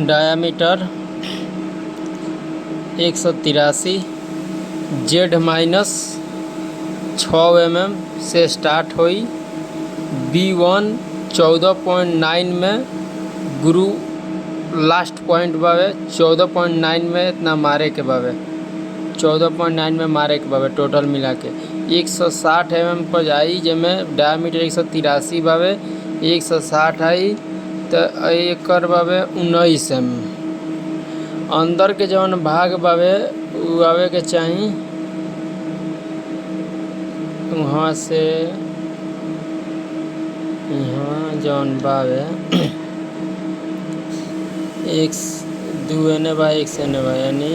Diameter 183, Z minus 6 mm से start हुई। B1 14.9 में गुरु लास्ट पॉइंट बावे 14.9 में इतना मारे के बावे 14.9 में मारे के बावे टोटल मिला के 160 mm पर जाई जिसमें डायमीटर 183 बावे 160 आई तो एकर बावे 19 mm। अंदर के जौन भाग बावे उ आवे के चाही वहाँ से यहाँ जौन बावे 1 2 एने बा 1 एने बा यानी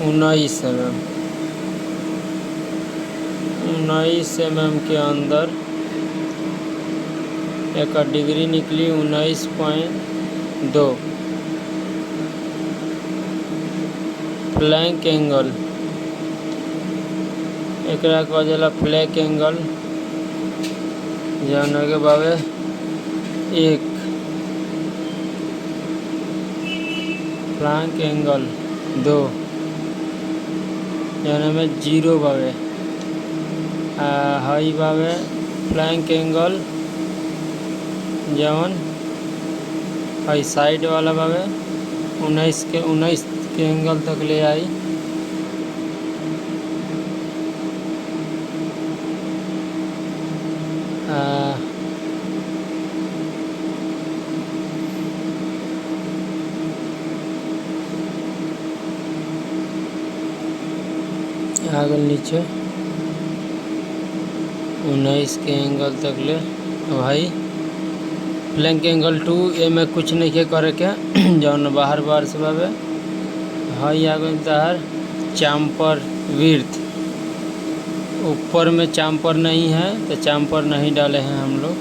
19 mm। 19 mm के अंदर एक डिग्री निकली 19.2। फ्लैंक एंगल एकरा कहल जाला फ्लैंक एंगल जौन के बावे 1। फ्लैंक एंगल 2 जौन में 0 बावे। हाई बावे फ्लैंक एंगल जौन हाई साइड वाला बावे 19 के एंगल तक ले आई। आगे नीचे 19 के एंगल तक ले भाई। फ्लैंक एंगल 2 ए में कुछ नहीं के करे के जौन बाहर से बावे। हाई आगे तार चाम्पर विर्थ ऊपर में चाम्पर नहीं है तो चाम्पर नहीं डाले हैं हम लोग।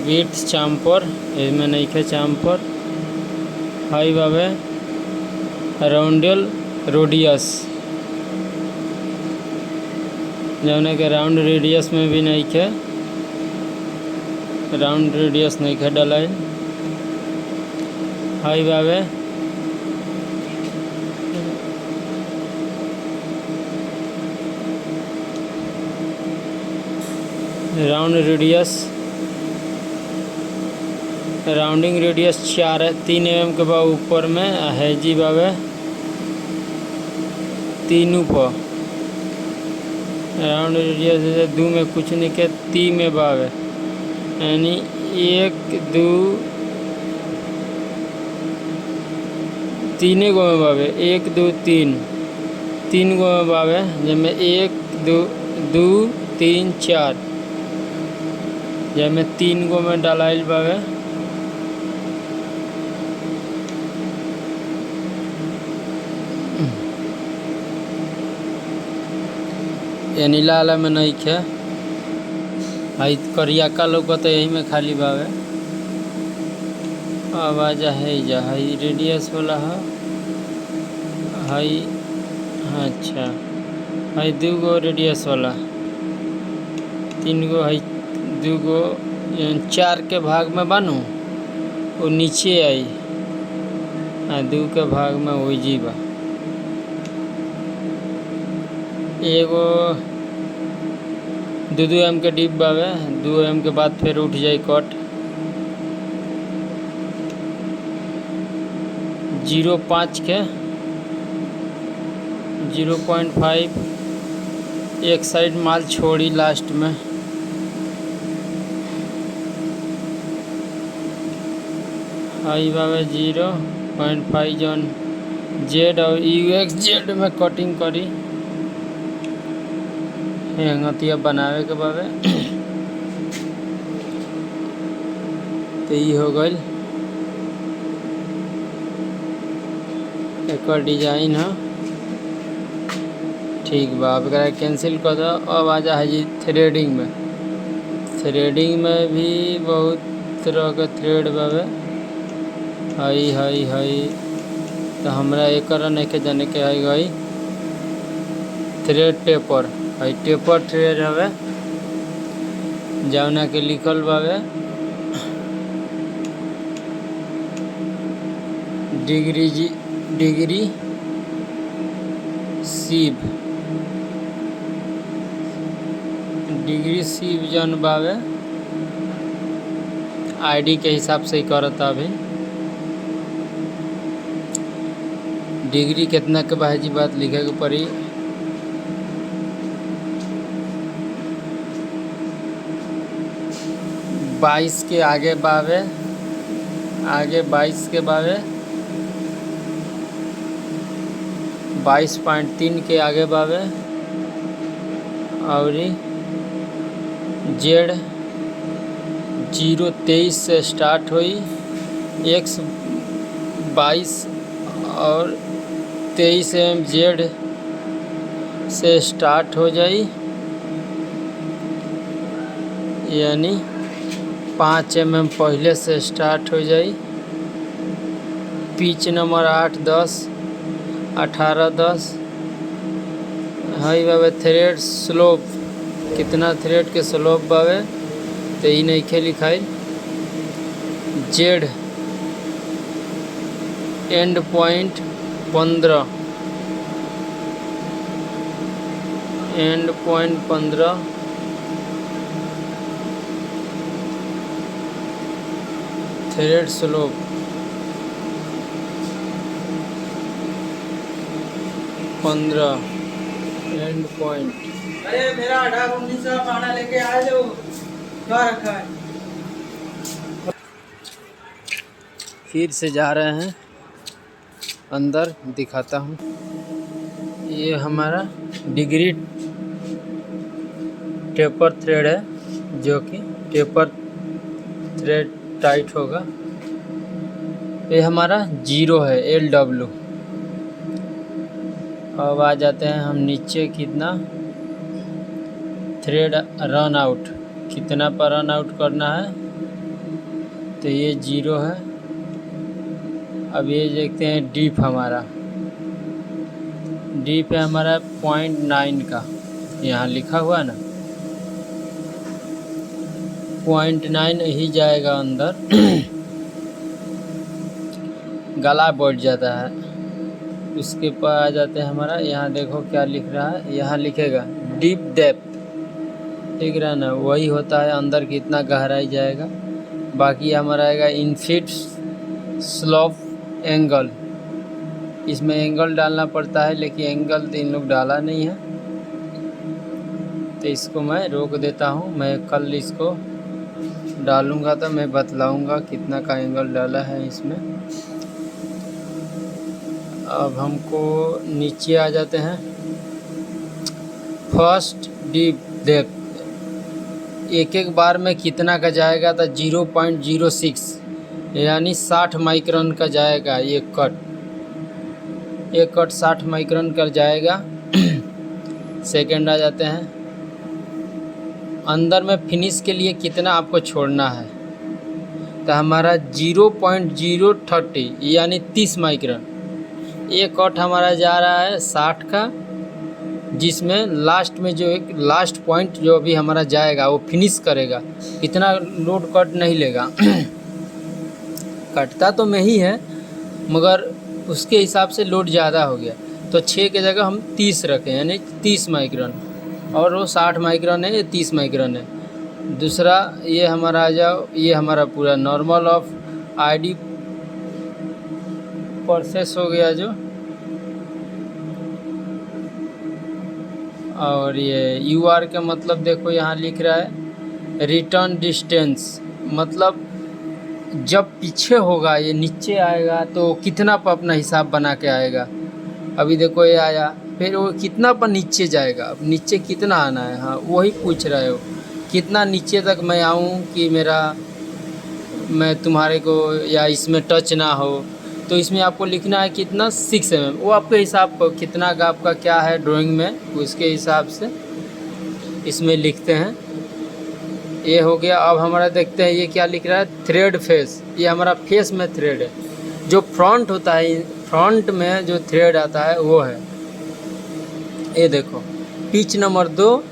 विर्थ चाम्पर इसमें नहीं के चाम्पर। हाई बावे राउंडल रोडियस जौन के राउंड रेडियस में भी नहीं के राउंड रेडियस नहीं के डालाई। हाई बावे round radius rounding radius 3 mm के बा ऊपर में। हैजी बावे 3 पर राउंड रेडियस 2 में कुछ नहीं के 3 में बावे यानी 1 2 3 गो में बावे 1 2 3 गो में बावे जिसमें 1 2 2 3 4 जिसमें 3 गो में डालाइल बावे। ये नीला वाला में नहीं खे। हाई करिया का लोग तो यही में खाली बावे। आवाज है जा हाई रेडियस वाला है। हाई अच्छा हाई 2 गो रेडियस वाला 3 गो हाई 2 गो 4 के भाग में बनू वो नीचे आई 2 के भाग में वही जीवा। एगो 2 mm के डिप बावे 2 mm के बाद फिर उठ जाई कट। 0.5 के 0.5 एक साइड माल छोड़ी लास्ट में। हाई बावे 0.5 जौन जेड और UXZ में कटिंग करी हेंगतिया बनावे के बावे। तो ये हो गई एक डिजाइन है। ठीक बा अब कैंसिल कर दो। अब आ जा है थ्रेडिंग में। थ्रेडिंग में भी बहुत तरह के थ्रेड बावे। हाई हाई हाई तो हमरा एक नहीं के जाने के है गई thread taper. High taper thread हवे जौना के लिखल बावे डिग्री सीव जौन बावे आईडी के हिसाब से ही करता। अभी डिग्री कितना के बा जी बात लिखे के पड़ी। बाईस के आगे बावे, आगे 22 के बावे, 22.3 के आगे बावे और जेड 023 से स्टार्ट हुई, एक्स 22 और 23 जेड से स्टार्ट हो जाई, यानी 5 पहले से स्टार्ट हो जाई। पिच नंबर 8, 10, 18, 10 हाई बाबे। थ्रेड स्लोप कितना थ्रेड के स्लोप बावे तो ही नहीं खे लिखाई। Z and point 15, and point 15 thread slope 15 and point. अरे मेरा 18-19 का खाना लेके आ जाओ, क्या रखा है। फिर से जा रहे हैं अंदर, दिखाता हूँ। ये हमारा डिग्री टेपर थ्रेड है, जो कि टेपर थ्रेड टाइट होगा। ये हमारा 0 है, LW। अब आ जाते हैं हम नीचे। कितना थ्रेड रन आउट, कितना पर रन आउट करना है तो ये 0 है। अब ये देखते हैं डीप, हमारा डीप है हमारा 0.9 का, यहाँ लिखा हुआ ना 0.9 ही जाएगा अंदर। गला बढ़ जाता है। उसके पर आ जाते हैं हमारा, यहाँ देखो क्या लिख रहा है, यहाँ लिखेगा डीप डेप्थ, ठीक रहा ना, वही होता है अंदर कितना गहराई जाएगा। बाकी हमारा आएगा इनफिट स्लोप एंगल, इसमें एंगल डालना पड़ता है, लेकिन एंगल तो इन लोग डाला नहीं है, तो इसको मैं रोक देता हूँ। मैं कल इसको डालूँगा तो मैं बतलाऊँगा कितना का एंगल डाला है इसमें। अब हमको नीचे आ जाते हैं। फर्स्ट डीप डेप्थ एक बार में कितना का जाएगा तो 0.06, यानी 60 माइक्रोन का जाएगा। एक कट 60 माइक्रोन का जाएगा। सेकंड आ जाते हैं, अंदर में फिनिश के लिए कितना आपको छोड़ना है तो हमारा 0.030 यानी 30 माइक्रोन। एक कट हमारा जा रहा है 60 का, जिसमें लास्ट में जो एक लास्ट पॉइंट जो अभी हमारा जाएगा वो फिनिश करेगा, इतना लोड कट नहीं लेगा। कटता तो में ही है, मगर उसके हिसाब से लोड ज़्यादा हो गया, तो 6 के जगह हम 30 रखें, यानी 30 माइक्रोन, और वो 60 माइक्रोन है, ये 30 माइक्रोन है। दूसरा ये हमारा आ जाओ, ये हमारा पूरा नॉर्मल ऑफ आईडी प्रोसेस हो गया जो, और ये यूआर का मतलब देखो यहाँ लिख रहा है रिटर्न डिस्टेंस, मतलब जब पीछे होगा ये नीचे आएगा तो कितना पर अपना हिसाब बना के आएगा। अभी देखो ये आया, फिर वो कितना पर नीचे जाएगा, अब नीचे कितना आना है, हाँ वही पूछ रहे हो, कितना नीचे तक मैं आऊँ कि मैं तुम्हारे को या इसमें टच ना हो। तो इसमें आपको लिखना है कितना 6 mm, वो आपके हिसाब पर कितना का आपका क्या है ड्राइंग में, उसके हिसाब से इसमें लिखते हैं। ये हो गया। अब हमारा देखते हैं ये क्या लिख रहा है, थ्रेड फेस। ये हमारा फेस में थ्रेड है, जो फ्रंट होता है, फ्रंट में जो थ्रेड आता है वो है। ये देखो पिच नंबर 2,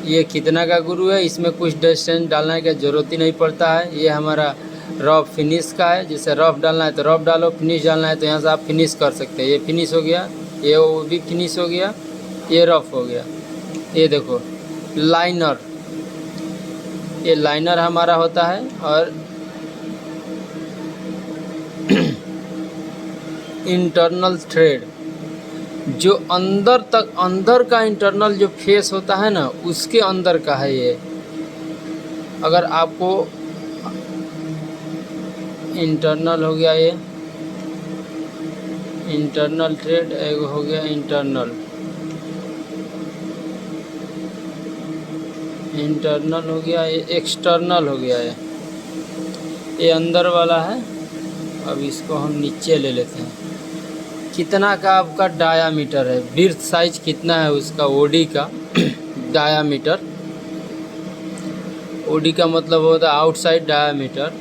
ये कितना का गुरु है, इसमें कुछ डिस्टेंस डालने की ज़रूरत ही नहीं पड़ता है। ये हमारा रफ फिनिश का है, जैसे रफ डालना है तो रफ डालो, फिनिश डालना है तो यहाँ से आप फिनिश कर सकते हैं। ये फिनिश हो गया, ये वो भी फिनिश हो गया, ये रफ हो गया। ये देखो लाइनर, ये लाइनर हमारा होता है। और इंटरनल थ्रेड, जो अंदर तक, अंदर का इंटरनल जो फेस होता है ना, उसके अंदर का है ये। अगर आपको इंटरनल हो गया, ये इंटरनल थ्रेड एक हो गया, इंटरनल हो गया, ये एक्सटर्नल हो गया, ये अंदर वाला है। अब इसको हम नीचे ले लेते हैं। कितना का आपका डायामीटर है, बिर्थ साइज कितना है उसका, ओडी का डायामीटर। ओडी का मतलब होता है आउटसाइड डायामीटर।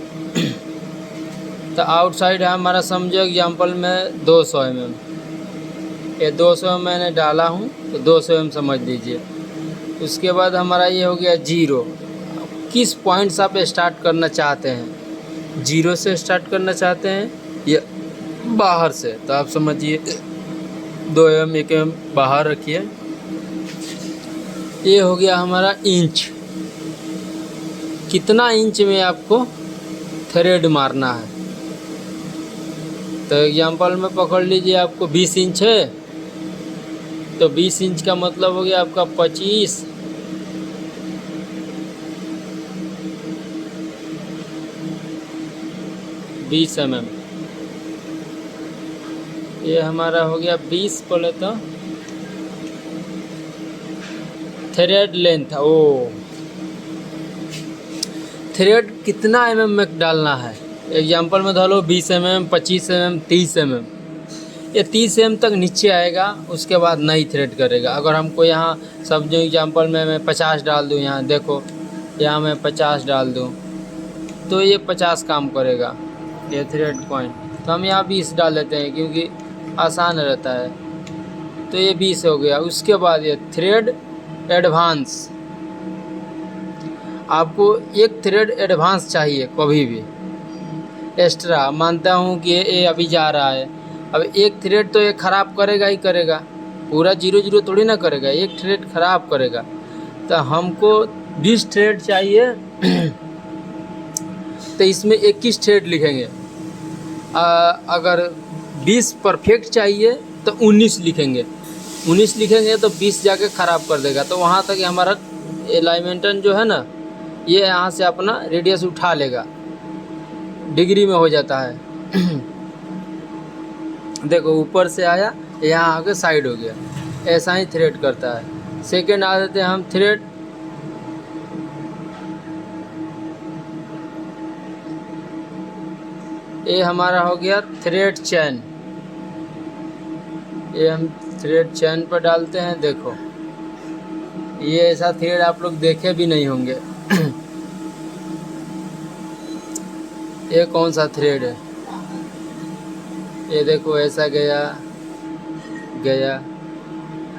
तो आउटसाइड है हमारा, समझो एग्जांपल में 200 mm। ये 200 mm मैंने डाला हूँ तो 200 mm समझ लीजिए। उसके बाद हमारा ये हो गया 0। किस पॉइंट से आप स्टार्ट करना चाहते हैं, 0 से स्टार्ट करना चाहते हैं या बाहर से, तो आप समझिए 2 mm 1 mm बाहर रखिए। ये हो गया हमारा इंच, कितना इंच में आपको थ्रेड मारना है। तो एग्जांपल में पकड़ लीजिए आपको 20 इंच है, तो 20 इंच का मतलब हो गया आपका 25 mm। ये हमारा हो गया 20 बोले तो थ्रेड लेंथ। ओ थ्रेड कितना mm में डालना है, एग्जांपल में धरो 20 mm, 25 mm, 30 mm। ये 30 mm तक नीचे आएगा, उसके बाद नहीं थ्रेड करेगा। अगर हमको यहाँ सब जो एग्जांपल में मैं 50 डाल दूँ, यहाँ देखो यहाँ मैं 50 डाल दूँ तो ये 50 काम करेगा, ये थ्रेड पॉइंट। तो हम यहाँ 20 डाल लेते हैं क्योंकि आसान रहता है। तो ये 20 हो गया। उसके बाद ये थ्रेड एडवांस, आपको एक थ्रेड एडवांस चाहिए कभी भी एक्स्ट्रा। मानता हूँ कि ये अभी जा रहा है, अब एक थ्रेड तो ये ख़राब करेगा ही करेगा, पूरा 0 थोड़ी ना करेगा, एक थ्रेड ख़राब करेगा। तो हमको 20 थ्रेड चाहिए तो इसमें 21 थ्रेड लिखेंगे। अगर 20 परफेक्ट चाहिए तो 19 लिखेंगे, 19 लिखेंगे तो 20 जाके ख़राब कर देगा। तो वहाँ तक हमारा एलाइनमेंटन जो है ना, ये यहाँ से अपना रेडियस उठा लेगा, डिग्री में हो जाता है। देखो ऊपर से आया, यहाँ आके साइड हो गया, ऐसा ही थ्रेड करता है। सेकेंड आ जाते हैं हम थ्रेड, ये हमारा हो गया थ्रेड चैन। ये हम थ्रेड चैन पर डालते हैं। देखो ये ऐसा थ्रेड आप लोग देखे भी नहीं होंगे। ये कौन सा थ्रेड है, ये देखो ऐसा गया,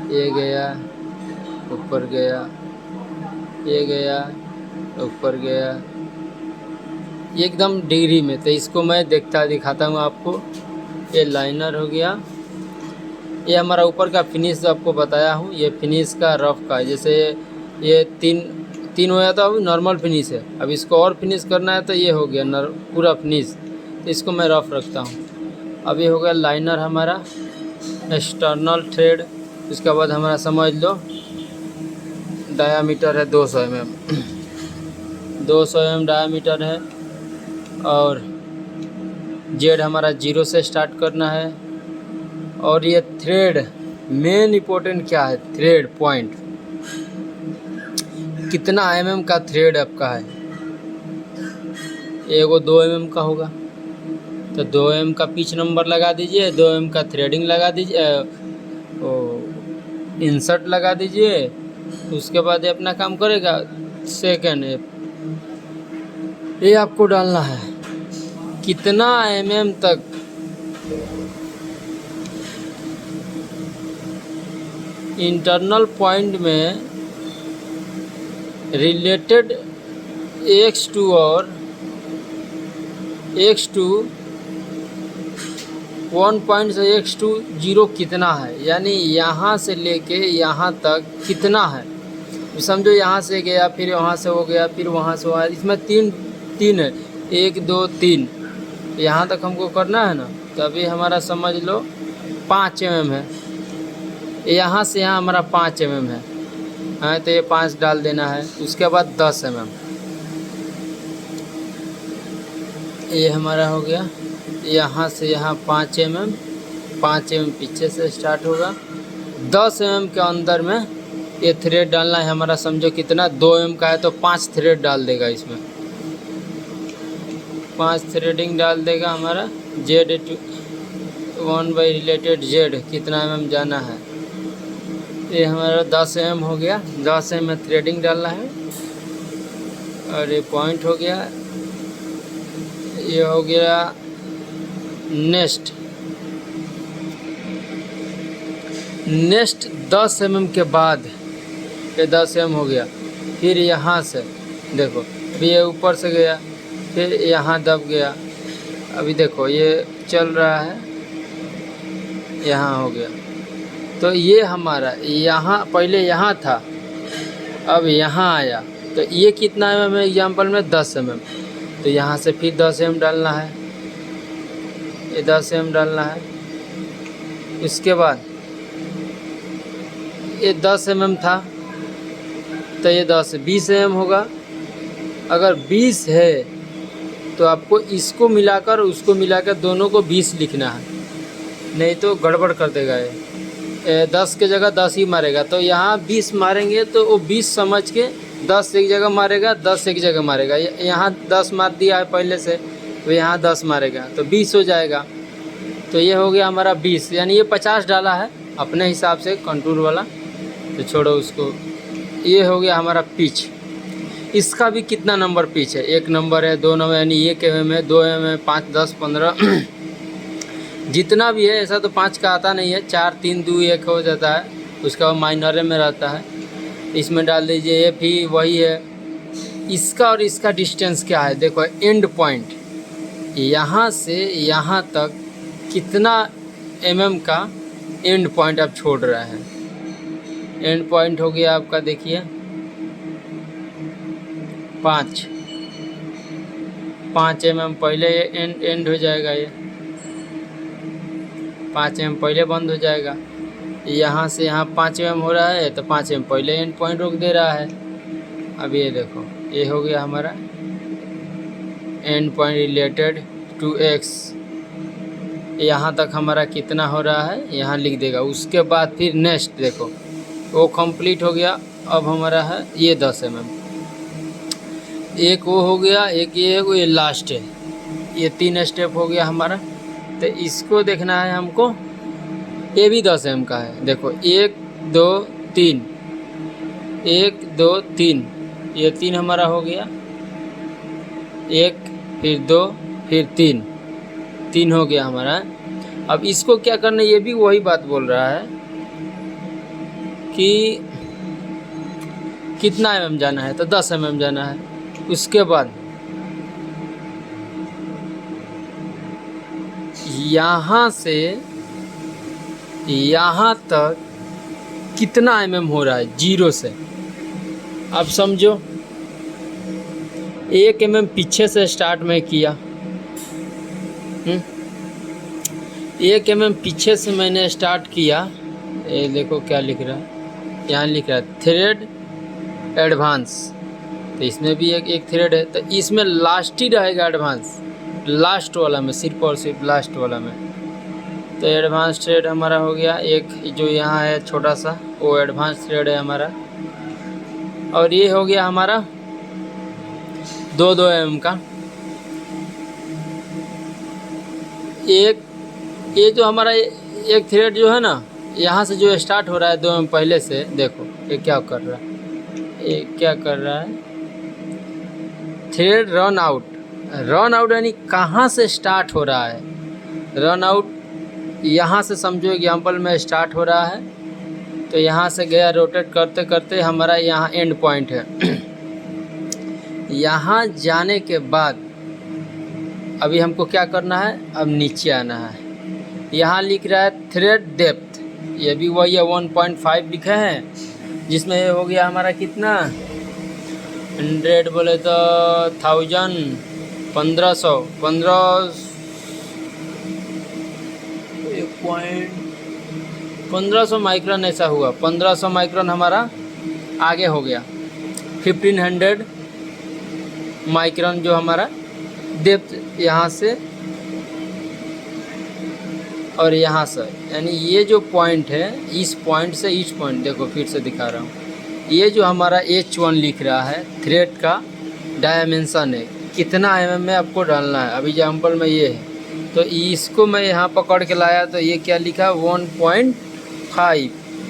ये गया, ऊपर गया, ये गया, ऊपर गया, ये एकदम डिग्री में। तो इसको मैं दिखाता हूँ आपको। ये लाइनर हो गया, ये हमारा ऊपर का फिनिश जो आपको बताया हूँ, ये फिनिश का रफ का है। जैसे ये तीन हो जाता है, नॉर्मल फिनिश है। अब इसको और फिनिश करना है तो ये हो गया पूरा फिनिश, तो इसको मैं रफ रखता हूँ। अब ये हो गया लाइनर हमारा एक्सटर्नल थ्रेड। उसके बाद हमारा समझ लो डायामीटर है 200 mm, 200 mm डायामीटर है। और जेड हमारा 0 से स्टार्ट करना है। और ये थ्रेड मेन इम्पोर्टेंट क्या है, थ्रेड पॉइंट कितना mm का थ्रेड आपका है। एगो 2 mm का होगा तो 2 mm का पिच नंबर लगा दीजिए, 2 mm का थ्रेडिंग लगा दीजिए, इंसर्ट लगा दीजिए। उसके बाद ये अपना काम करेगा। सेकेंड ये आपको डालना है कितना mm तक, इंटरनल पॉइंट में रिलेटेड x2 और x2 1 पॉइंट से x2 0 कितना है, यानी यहाँ से लेके यहाँ तक कितना है। समझो यहाँ से गया, फिर वहाँ से हो गया, फिर वहाँ से हुआ, इसमें तीन है, 1 2 3, यहाँ तक हमको करना है ना। तो अभी हमारा समझ लो 5 mm है, यहाँ से यहाँ हमारा 5 mm है, तो ये 5 डाल देना है। उसके बाद 10 mm, ये हमारा हो गया। यहाँ से यहाँ 5 mm, 5 mm पीछे से स्टार्ट होगा। 10 mm के अंदर में ये थ्रेड डालना है हमारा। समझो कितना, 2 mm का है तो 5 थ्रेड डाल देगा इसमें, 5 थ्रेडिंग डाल देगा हमारा। Z1 बाई रिलेटेड Z कितना mm जाना है, ये हमारा 10 mm हो गया। 10 mm में थ्रेडिंग डालना है। और ये पॉइंट हो गया, ये हो गया नेक्स्ट 10 mm के बाद, ये 10 mm हो गया। फिर यहाँ से देखो, अभी ये ऊपर से गया, फिर यहाँ दब गया। अभी देखो ये चल रहा है, यहाँ हो गया। तो ये हमारा यहाँ पहले यहाँ था, अब यहाँ आया। तो ये कितना mm है एग्जाम्पल में, 10 mm। तो यहाँ से फिर 10 mm डालना है, ये 10 mm डालना है। उसके बाद ये 10 mm था, तो ये 20 mm होगा। अगर 20 है तो आपको इसको मिलाकर उसको मिलाकर दोनों को 20 लिखना है, नहीं तो गड़बड़ कर देगा ये। 10 के जगह 10 ही मारेगा, तो यहाँ 20 मारेंगे तो वो 20 समझ के 10 एक जगह मारेगा, 10 एक जगह मारेगा। यहाँ 10 मार दिया है पहले से, तो यहाँ 10 मारेगा तो 20 हो जाएगा। तो ये हो गया हमारा 20, यानी ये 50 डाला है अपने हिसाब से कंटूर वाला, तो छोड़ो उसको। ये हो गया हमारा पिच। इसका भी कितना नंबर पिच है, 1 नंबर है, 2 नंबर, यानी 1 mm है, 2 mm है, 5 10 15 जितना भी है। ऐसा तो 5 का आता नहीं है, 4 3 2 1 हो जाता है, उसका माइनर में रहता है। इसमें डाल दीजिए, ये भी वही है। इसका और इसका डिस्टेंस क्या है, देखो एंड पॉइंट यहाँ से यहाँ तक कितना mm का एंड पॉइंट आप छोड़ रहे हैं। एंड पॉइंट हो गया आपका, देखिए 5 mm पहले ये एंड हो जाएगा, ये 5 mm पहले बंद हो जाएगा। यहाँ से यहाँ 5 mm हो रहा है, तो 5 mm पहले एंड पॉइंट रोक दे रहा है। अब ये देखो, ये हो गया हमारा end point related to x। यहाँ तक हमारा कितना हो रहा है यहाँ लिख देगा। उसके बाद फिर नेक्स्ट देखो, वो कंप्लीट हो गया। अब हमारा है ये 10 mm, एक वो हो गया, एक ये लास्ट है। ये 3 स्टेप हो गया हमारा। तो इसको देखना है हमको, ये भी 10 mm का है। देखो 1 2 3, 1 2 3, ये 3 हमारा हो गया। 1 फिर 2 फिर 3 हो गया हमारा। अब इसको क्या करना है, ये भी वही बात बोल रहा है कि कितना mm जाना है, तो 10 mm जाना है। उसके बाद यहाँ से यहाँ तक कितना mm हो रहा है, 0 से। अब समझो 1 mm पीछे से स्टार्ट में किया, 1 mm पीछे से मैंने स्टार्ट किया। ये देखो क्या लिख रहा है, यहाँ लिख रहा है थ्रेड एडवांस। तो इसमें भी एक थ्रेड है, तो इसमें लास्ट ही रहेगा एडवांस, लास्ट वाला में, सिर्फ और सिर्फ लास्ट वाला में। तो एडवांस थ्रेड हमारा हो गया। एक जो यहाँ है छोटा सा, वो एडवांस थ्रेड है हमारा। और ये हो गया हमारा 2 mm का। ये जो हमारा एक थ्रेड जो है ना, यहाँ से जो स्टार्ट हो रहा है 2 mm पहले से, देखो ये क्या कर रहा है, ये क्या कर रहा है, थ्रेड रन आउट यानी कहाँ से स्टार्ट हो रहा है। रन आउट यहाँ से समझो एग्जाम्पल में स्टार्ट हो रहा है, तो यहाँ से गया, रोटेट करते करते हमारा यहाँ एंड पॉइंट है। यहाँ जाने के बाद अभी हमको क्या करना है, अब नीचे आना है। यहाँ लिख रहा है थ्रेड डेप्थ, ये भी वही है 1.5 लिखा है, जिसमें ये हो गया हमारा कितना 100 बोले तो 1000 1500 1500 माइक्रोन ऐसा हुआ। 1500 माइक्रोन हमारा आगे हो गया। 1500 माइक्रोन जो हमारा डेप्थ यहाँ से और यहाँ से, यानी ये जो पॉइंट है इस पॉइंट से इस पॉइंट, देखो फिर से दिखा रहा हूँ, ये जो हमारा H1 लिख रहा है थ्रेड का डायमेंशन है, कितना mm में आपको डालना है। अभी एग्जाम्पल में ये है, तो इसको मैं यहाँ पकड़ के लाया तो ये क्या लिखा 1.5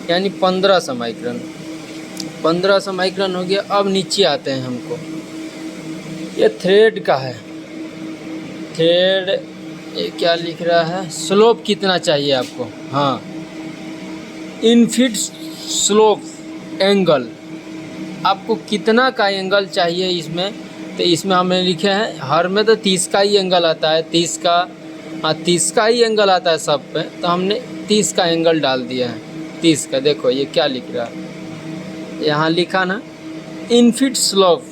यानी 1500 माइक्रोन। 1500 माइक्रोन हो गया। अब नीचे आते हैं हमको, ये थ्रेड का है। थ्रेड ये क्या लिख रहा है, स्लोप कितना चाहिए आपको, हाँ इनफिट स्लोप एंगल, आपको कितना का एंगल चाहिए इसमें। तो इसमें हमने लिखे हैं हर में तो 30 का ही एंगल आता है, 30 का, हाँ 30 का ही एंगल आता है सब पे, तो हमने 30 का एंगल डाल दिया है 30 का। देखो ये क्या लिख रहा है, यहाँ लिखा ना इनफिट स्लोप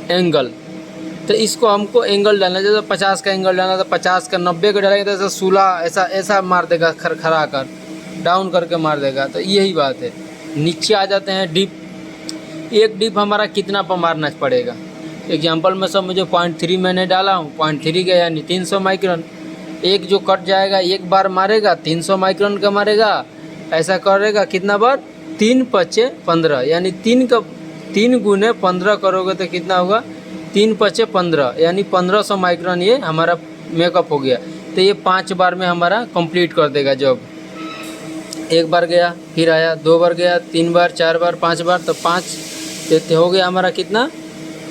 एंगल, तो इसको हमको एंगल डालना है। जैसे 50 का एंगल डालना तो 50 का, 90 का डालेंगे तो ऐसा 16 ऐसा ऐसा मार देगा, खड़ा कर डाउन करके मार देगा। तो यही बात है। नीचे आ जाते हैं डिप। एक डिप हमारा कितना पर मारना पड़ेगा, एग्जांपल में सब मुझे 0.3 मैंने डाला हूँ, 0.3 गया यानी 300 माइक्रोन। एक जो कट जाएगा एक बार मारेगा 300 माइक्रोन का मारेगा, ऐसा करेगा कितना बार 3 × 15 यानी 3 × 15 करोगे तो कितना होगा 3 × 15 यानी 1500 माइक्रोन ये हमारा मेकअप हो गया। तो ये 5 बार में हमारा कंप्लीट कर देगा जॉब। एक बार गया, फिर आया, 2 बार गया, 3 बार, 4 बार, 5 बार, तो 5 हो गया हमारा कितना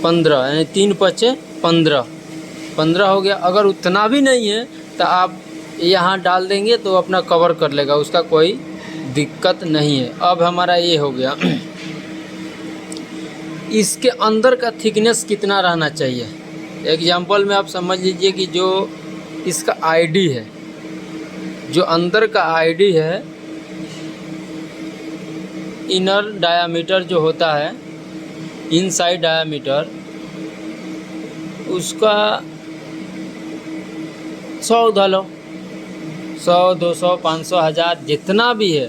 15 यानी 3 × 15 हो गया। अगर उतना भी नहीं है तो आप यहाँ डाल देंगे तो अपना कवर कर लेगा, उसका कोई दिक्कत नहीं है। अब हमारा ये हो गया। इसके अंदर का थिकनेस कितना रहना चाहिए, एग्जाम्पल में आप समझ लीजिए कि जो इसका आईडी है, जो अंदर का आईडी है, इनर डायामीटर जो होता है, इनसाइड डायामीटर, उसका 100 डालो, 100 200 500 1000 जितना भी है,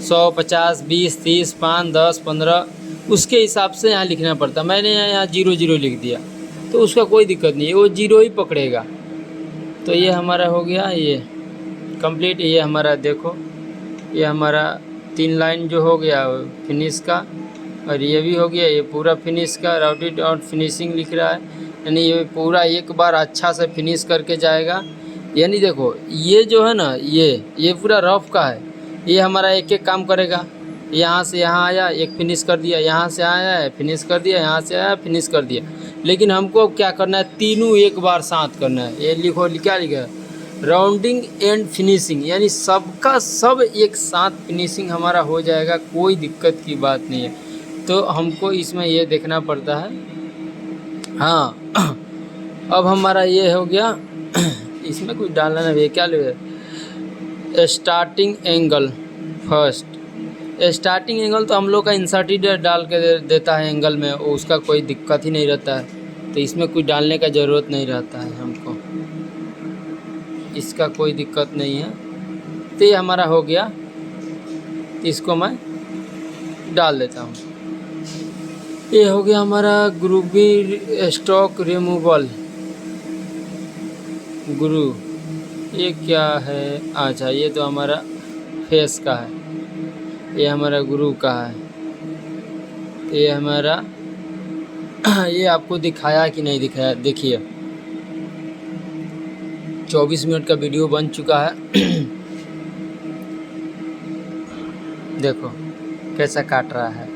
100 50 20 30 5 10 15 उसके हिसाब से यहाँ लिखना पड़ता। मैंने यहाँ 0 लिख दिया तो उसका कोई दिक्कत नहीं है, वो 0 ही पकड़ेगा। तो ये हमारा हो गया ये कंप्लीट। ये हमारा देखो, ये हमारा 3 लाइन जो हो गया फिनिश का, और ये भी हो गया ये पूरा फिनिश का। राउटेड आउट फिनिशिंग लिख रहा है, यानी ये पूरा एक बार अच्छा से फिनिश करके जाएगा। यानी देखो ये जो है ना, ये पूरा रफ का है, ये हमारा एक एक काम करेगा। यहाँ से यहाँ आया, एक फिनिश कर दिया, यहाँ से आया है फिनिश कर दिया, यहाँ से आया फिनिश कर दिया। लेकिन हमको क्या करना है, तीनों एक बार साथ करना है। ये लिखो, क्या लिखा है, राउंडिंग एंड फिनिशिंग, यानी सबका सब एक साथ फिनिशिंग हमारा हो जाएगा, कोई दिक्कत की बात नहीं है। तो हमको इसमें ये देखना पड़ता है। हाँ अब हमारा ये हो गया। इसमें कुछ डालना नहीं, क्या लिखा, starting angle first. Starting angle तो हम लोग का इंसर्ट ही डाल के देता है एंगल में, उसका कोई दिक्कत ही नहीं रहता है। तो इसमें कुछ डालने का ज़रूरत नहीं रहता है हमको, इसका कोई दिक्कत नहीं है। तो ये हमारा हो गया, इसको मैं डाल देता हूँ। ये हो गया हमारा ग्रूवी स्टॉक रिमूवल ग्रू। ये क्या है, अच्छा ये तो हमारा फेस का है, ये हमारा ग्रू का है। ये हमारा ये आपको दिखाया कि नहीं दिखाया, देखिए 24 मिनट का वीडियो बन चुका है। देखो कैसा काट रहा है,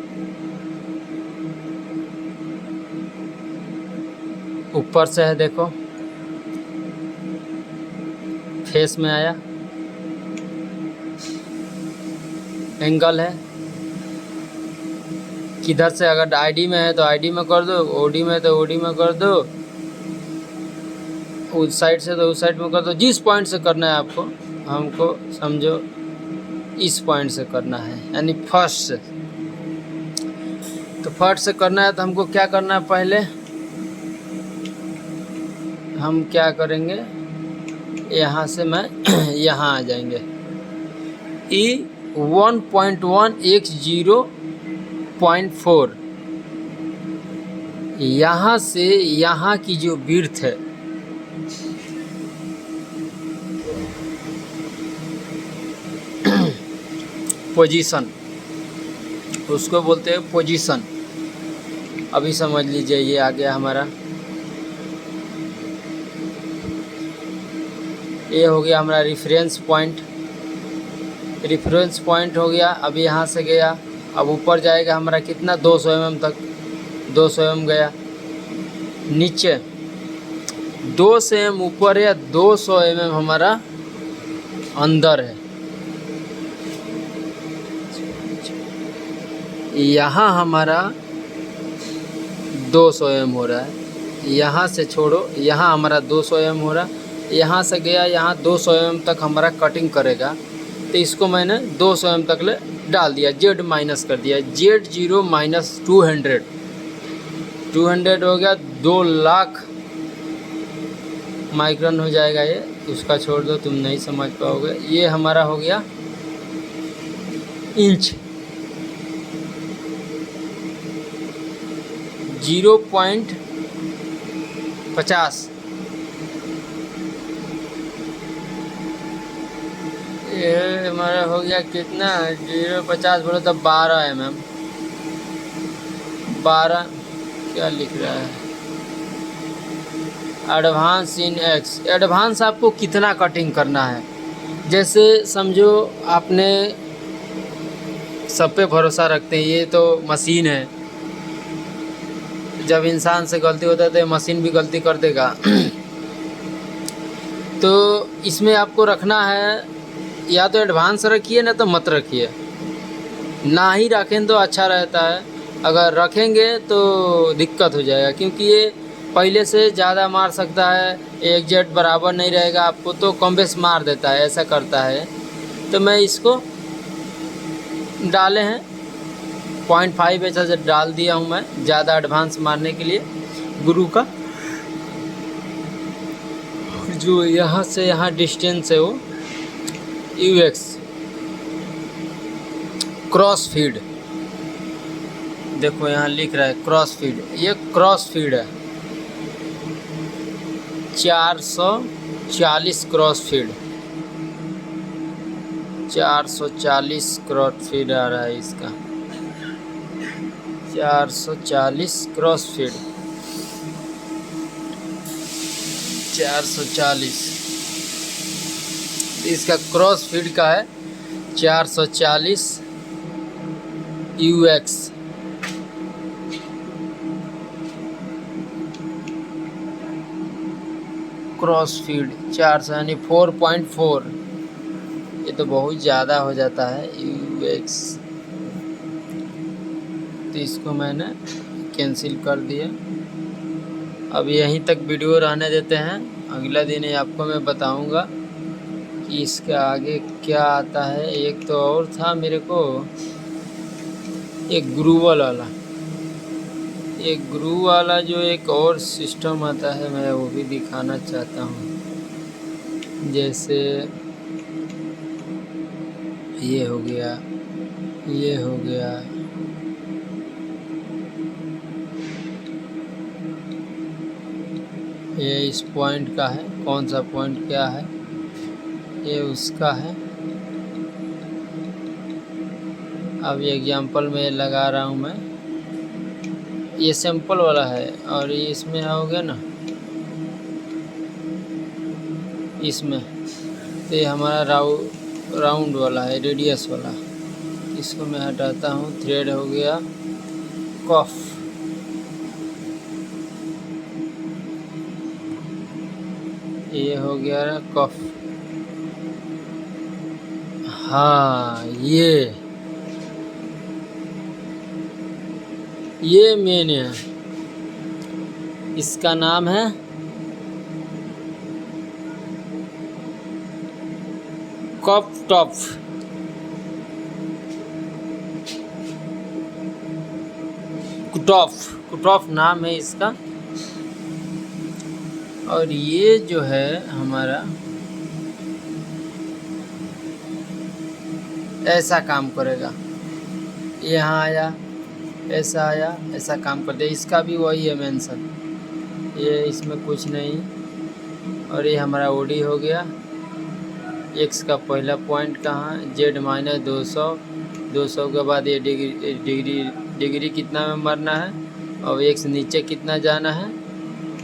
ऊपर से है, देखो फेस में आया, एंगल है किधर से। अगर आईडी में है तो आईडी में कर दो, ओडी में तो ओडी में कर दो, उस साइड से तो उस साइड में कर दो, जिस पॉइंट से करना है आपको, हमको समझो इस पॉइंट से करना है, यानी फर्स्ट से। तो फर्स्ट से करना है तो हमको क्या करना है, पहले हम क्या करेंगे, यहाँ से मैं यहाँ आ जाएंगे। E1.1 x 0.4, यहाँ से यहाँ की जो विड्थ है पोजीशन, उसको बोलते हैं पोजीशन। अभी समझ लीजिए ये आ गया हमारा, ये हो गया हमारा रेफरेंस पॉइंट। रेफरेंस पॉइंट हो गया। अब यहाँ से गया, अब ऊपर जाएगा हमारा कितना, 200 mm तक, 200 mm गया। नीचे 200 mm ऊपर है, 200 mm हमारा अंदर है। यहाँ हमारा 200 mm हो रहा है, यहाँ से छोड़ो, यहाँ हमारा 200 mm हो रहा है। यहाँ से गया, यहाँ 200 mm तक हमारा कटिंग करेगा, तो इसको मैंने 200 mm तक ले डाल दिया, जेड माइनस कर दिया, Z0 माइनस 200 हो गया, 2 लाख माइक्रोन हो जाएगा ये। उसका छोड़ दो, तुम नहीं समझ पाओगे। ये हमारा हो गया इंच, 0.50। ये हमारा हो गया कितना, 0.50 बोलो तो 12 mm, 12 क्या लिख रहा है, एडवांस इन एक्स। एडवांस आपको कितना कटिंग करना है, जैसे समझो आपने सब पे भरोसा रखते हैं, ये तो मशीन है, जब इंसान से गलती होता है तो मशीन भी गलती कर देगा। तो इसमें आपको रखना है, या तो एडवांस रखिए ना तो मत रखिए। ना ही रखें तो अच्छा रहता है, अगर रखेंगे तो दिक्कत हो जाएगा, क्योंकि ये पहले से ज़्यादा मार सकता है, एग्जैक्ट बराबर नहीं रहेगा आपको, तो कम बेस मार देता है, ऐसा करता है। तो मैं इसको डाले हैं 0.5 ऐसा से डाल दिया हूँ मैं, ज़्यादा एडवांस मारने के लिए। गुरु का जो यहाँ से यहाँ डिस्टेंस है वो UX क्रॉस फीड, देखो यहाँ लिख रहा है क्रॉस फीड, ये क्रॉस फीड है, 440 क्रॉस फीड, 440 क्रॉस फीड आ रहा है इसका, 440 क्रॉस फीड, 440 इसका क्रॉस फीड का है, 440 UX। क्रॉस फीड 400 यानी 4.4, ये तो बहुत ज़्यादा हो जाता है UX, तो इसको मैंने कैंसिल कर दिया। अब यहीं तक वीडियो रहने देते हैं, अगला दिन ही आपको मैं बताऊंगा कि इसके आगे क्या आता है। एक तो और था मेरे को, एक ग्रूवल वाला, एक ग्रू वाला जो एक और सिस्टम आता है, मैं वो भी दिखाना चाहता हूँ। जैसे ये हो गया, ये हो गया, ये इस पॉइंट का है, कौन सा पॉइंट क्या है, ये उसका है। अब ये एग्जांपल में लगा रहा हूँ मैं, ये सैंपल वाला है, और ये इसमें आओगे ना, इसमें तो ये हमारा राउंड वाला है, रेडियस वाला। इसको मैं हटाता हूँ। थ्रेड हो गया कफ, ये हो गया कफ। हाँ, ये मेन है, इसका नाम है कप टॉप, कुटॉफ नाम है इसका। और ये जो है हमारा ऐसा काम करेगा, यहाँ आया, ऐसा आया, ऐसा काम कर दे। इसका भी वही है मेंशन, ये इसमें कुछ नहीं। और ये हमारा ओडी हो गया। एक्स का पहला पॉइंट कहाँ, जेड माइनस 200, 200 के बाद ये डिग्री कितना में मरना है, और एक्स नीचे कितना जाना है।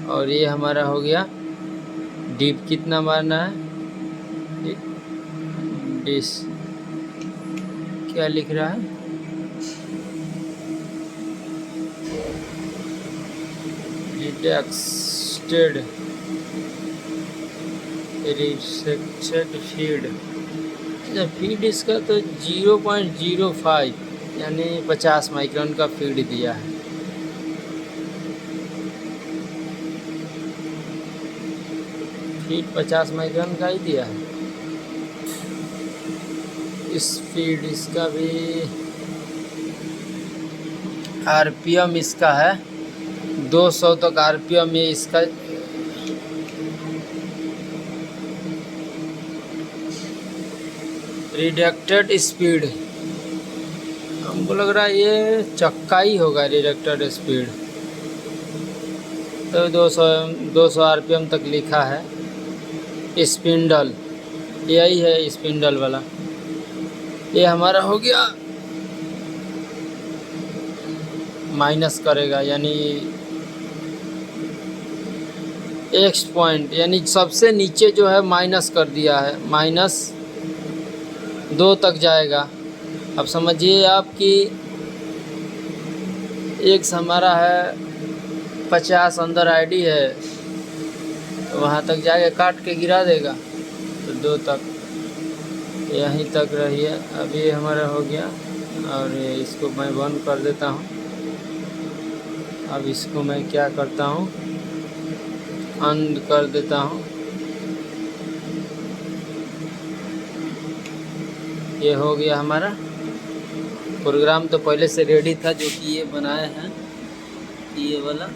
और ये हमारा हो गया डीप कितना मारना है, डिस क्या लिख रहा है, रिडक्टेड फीड। फीड इसका तो 0.05 यानी 50 माइक्रोन का फीड दिया है। फीड 50 माइक्रोन का ही दिया है। स्पीड इसका भी, आरपीएम इसका है 200 तक आरपीएम में इसका। रिडक्टेड स्पीड, हमको लग रहा है ये चक्का ही होगा रिडक्टेड स्पीड। तो 200 आरपीएम तक लिखा है। स्पिंडल यही है, स्पिंडल वाला। ये हमारा हो गया माइनस करेगा, यानी एक्स पॉइंट, यानी सबसे नीचे जो है माइनस कर दिया है, -2 तक जाएगा। अब समझिए आपकी एक्स हमारा है 50 अंदर आईडी है, तो वहाँ तक जाके काट के गिरा देगा, तो 2 तक, यहीं तक रही है। अब ये हमारा हो गया, और इसको मैं बंद कर देता हूँ। अब इसको मैं क्या करता हूँ, बंद कर देता हूँ। ये हो गया हमारा प्रोग्राम, तो पहले से रेडी था जो कि ये बनाए हैं, ये वाला।